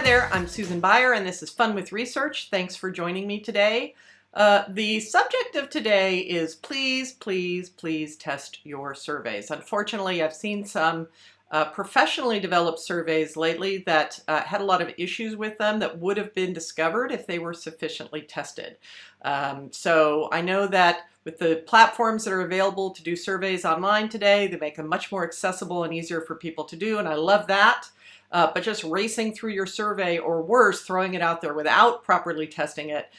there, I'm Susan Beyer and this is Fun with Research. Thanks for joining me today. The subject of today is please, please, please test your surveys. Unfortunately, I've seen some professionally developed surveys lately that had a lot of issues with them that would have been discovered if they were sufficiently tested. So I know that with the platforms that are available to do surveys online today, they make them much more accessible and easier for people to do, and I love that. But just racing through your survey, or worse, throwing it out there without properly testing it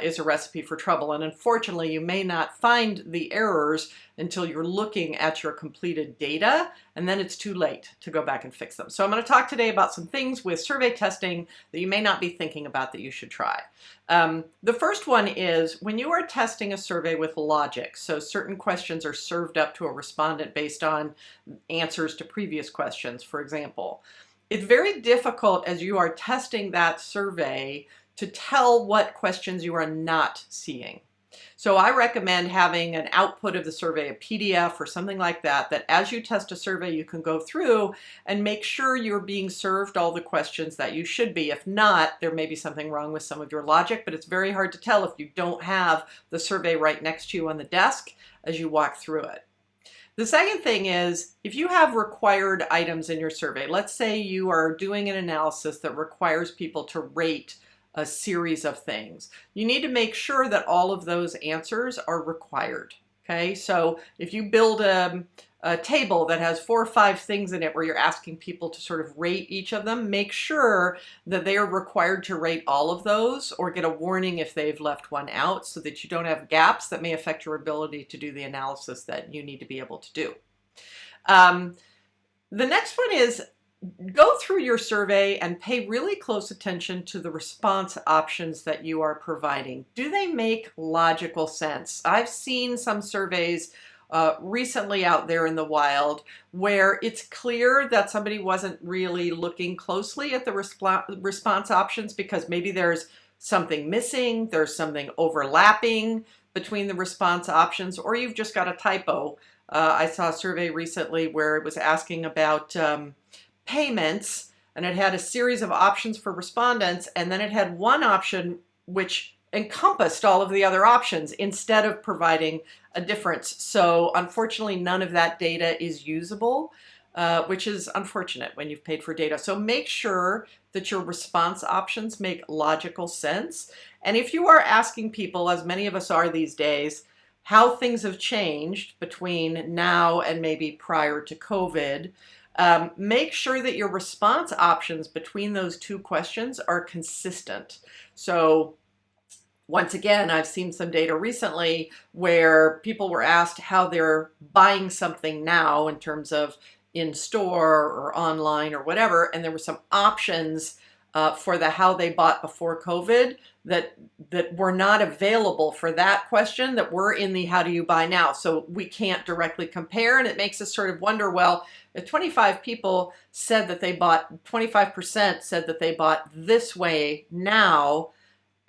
is a recipe for trouble. And unfortunately, you may not find the errors until you're looking at your completed data, and then it's too late to go back and fix them. So I'm going to talk today about some things with survey testing that you may not be thinking about that you should try. The first one is when you are testing a survey with logic. So certain questions are served up to a respondent based on answers to previous questions, for example. It's very difficult as you are testing that survey to tell what questions you are not seeing. So I recommend having an output of the survey, a PDF or something like that, that as you test a survey, you can go through and make sure you're being served all the questions that you should be. If not, there may be something wrong with some of your logic, but it's very hard to tell if you don't have the survey right next to you on the desk as you walk through it. The second thing is, if you have required items in your survey, let's say you are doing an analysis that requires people to rate a series of things, you need to make sure that all of those answers are required. Okay, so if you build a table that has 4 or 5 things in it where you're asking people to sort of rate each of them, make sure that they are required to rate all of those or get a warning if they've left one out so that you don't have gaps that may affect your ability to do the analysis that you need to be able to do. The next one is go through your survey and pay really close attention to the response options that you are providing. Do they make logical sense? I've seen some surveys recently out there in the wild where it's clear that somebody wasn't really looking closely at the response options because maybe there's something missing, there's something overlapping between the response options, or you've just got a typo. I saw a survey recently where it was asking about payments, and it had a series of options for respondents, and then it had one option which encompassed all of the other options instead of providing a difference. So unfortunately, none of that data is usable, which is unfortunate when you've paid for data. So make sure that your response options make logical sense. And if you are asking people, as many of us are these days, how things have changed between now and maybe prior to COVID, make sure that your response options between those two questions are consistent. So once again, I've seen some data recently where people were asked how they're buying something now in terms of in store or online or whatever, and there were some options for the how they bought before COVID that were not available for that question that were in the how do you buy now. So we can't directly compare, and it makes us sort of wonder, well, if 25 people said that they bought, 25% said that they bought this way now,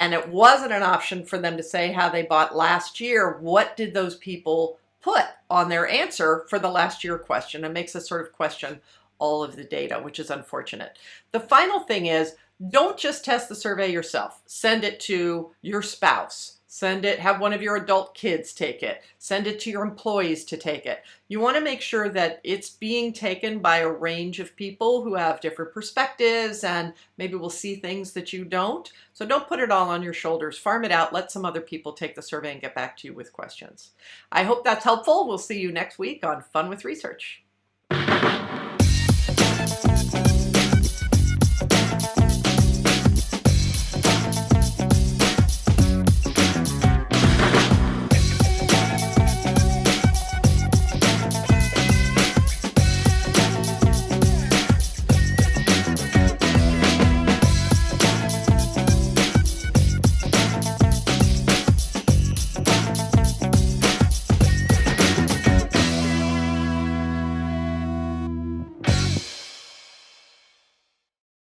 and it wasn't an option for them to say how they bought last year, what did those people put on their answer for the last year question? It makes us sort of question all of the data, which is unfortunate. The final thing is, don't just test the survey yourself. Send it to your spouse. Send it, have one of your adult kids take it. Send it to your employees to take it. You want to make sure that it's being taken by a range of people who have different perspectives and maybe will see things that you don't. So don't put it all on your shoulders. Farm it out. Let some other people take the survey and get back to you with questions. I hope that's helpful. We'll see you next week on Fun with Research.